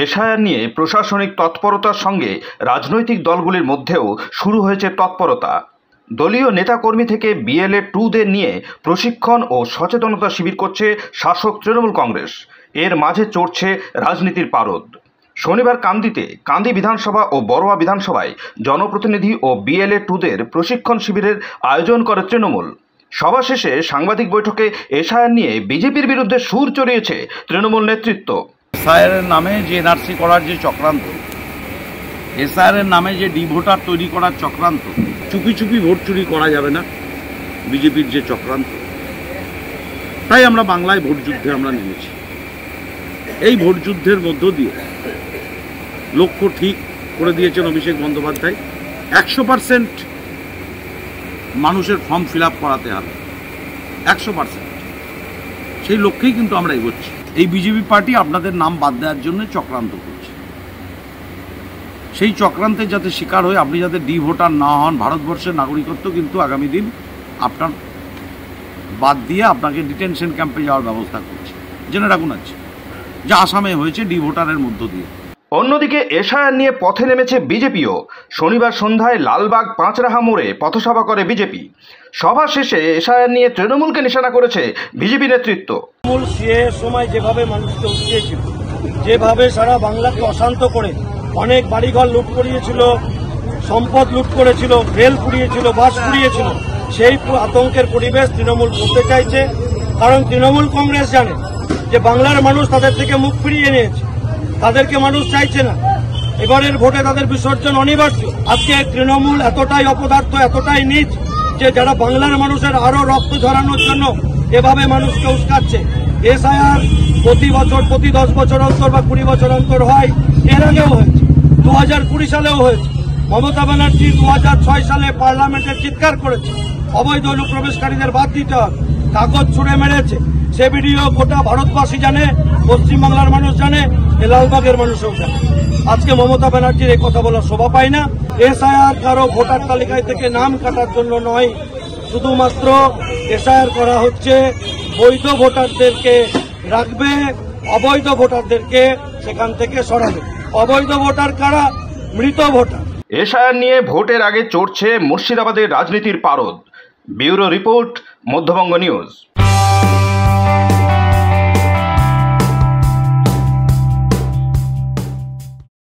SIR নিয়ে প্রশাসনিক তৎপরতার সঙ্গে রাজনৈতিক দলগুলির মধ্যেও শুরু হয়েছে তৎপরতা। দলীয় নেতাকর্মী থেকে বিএলএ 2দের নিয়ে প্রশিক্ষণ ও সচেতনতা শিবির করছে শাসক তৃণমূল কংগ্রেস। এর মাঝে চড়ছে রাজনীতির পারদ। শনিবার কান্দি বিধানসভা ও বড়োয়া বিধানসভায় জনপ্রতিনিধি ও বিএলএ 2দের প্রশিক্ষণ শিবিরের আয়োজন করে তৃণমূল। সভা শেষে সাংবাদিক বৈঠকে এসআইআর নিয়ে বিজেপির বিরুদ্ধে সুর চড়িয়েছে তৃণমূল নেতৃত্ব। এসআইআরের নামে যে এনআরসি করার যে চক্রান্ত, এসআইআরের নামে যে ডি ভোটার তৈরি করার চক্রান্ত, চুপি চুপি ভোট চুরি করা যাবে না, বিজেপির যে চক্রান্ত, তাই আমরা বাংলায় ভোট যুদ্ধে আমরা নেমেছি। এই ভোট যুদ্ধের মধ্য দিয়ে লক্ষ্য ঠিক করে দিয়েছেন অভিষেক বন্দ্যোপাধ্যায়। 100% মানুষের ফর্ম ফিল আপ করাতে হবে, 100%। সেই লক্ষ্যেই কিন্তু আমরা এগোচ্ছি। এই বিজেপি পার্টি আপনাদের নাম বাদ দেওয়ার জন্য চক্রান্ত করছে। সেই চক্রান্তে যাতে শিকার হয়ে আপনি যাতে ডি ভোটার না হন, ভারতবর্ষের নাগরিকত্ব কিন্তু আগামী দিন আপনার বাদ দিয়ে আপনাকে ডিটেনশন ক্যাম্পে যাওয়ার ব্যবস্থা করছে। জেনে রাখুন আছে যা আসামে হয়েছে ডি ভোটারের মধ্য দিয়ে। অন্যদিকে এসআইআর নিয়ে পথে নেমেছে বিজেপিও। শনিবার সন্ধ্যায় লালবাগ পাঁচরাহা মোড়ে পথসভা করে বিজেপি। সভা শেষে এসআইআর নিয়ে তৃণমূলকে নিশানা করেছে বিজেপি নেতৃত্ব। তৃণমূল সিএর সময় যেভাবে মানুষকে উঠিয়েছিল, যেভাবে সারা বাংলাকে অশান্ত করে অনেক বাড়িঘর লুট করিয়েছিল, সম্পদ লুট করেছিল, রেল পুড়িয়েছিল, বাস পুড়িয়েছিল, সেই আতঙ্কের পরিবেশ তৃণমূল করতে চাইছে। কারণ তৃণমূল কংগ্রেস জানে যে বাংলার মানুষ তাদের থেকে মুখ ফিরিয়ে নিয়েছে, তাদেরকে মানুষ চাইছে না। এবারের ভোটে তাদের বিসর্জন অনিবার্য। আজকে তৃণমূল এতটাই অপদার্থ, এতটাই নীচ যে যারা বাংলার মানুষের আরো রক্ত ঝরানোর জন্য এভাবে মানুষকে উস্কাচ্ছে। এসআইআর প্রতি বছর, প্রতি 10 বছর অন্তর বা 20 বছর অন্তর হয়। এর আগেও হয়েছে, 2020 সালেও হয়েছে। মমতা ব্যানার্জি 2006 সালে পার্লামেন্টে চিৎকার করেছে অবৈধ অনুপ্রবেশকারীদের বাদ দিতে হবে, কাগজ ছুঁড়ে মেরেছে। সে ভিডিও গোটা ভারতবাসী জানে, পশ্চিমবাংলার মানুষ জানে, লালবাগের মানুষও জানে। আজকে মমতা ব্যানার্জির এই কথা বলার শোভা পায় না। এসআইআর কারো ভোটার তালিকায় থেকে নাম কাটার জন্য নয়, শুধুমাত্র এসআইআর করা হচ্ছে বৈধ ভোটারদেরকে রাখবে, অবৈধ ভোটারদেরকে সেখান থেকে সরাবে। অবৈধ ভোটার কারা? মৃত ভোটার। এসআইআর নিয়ে ভোটের আগে চড়ছে মুর্শিদাবাদের রাজনীতির পারদ। Bureau report, Madhyabanga news.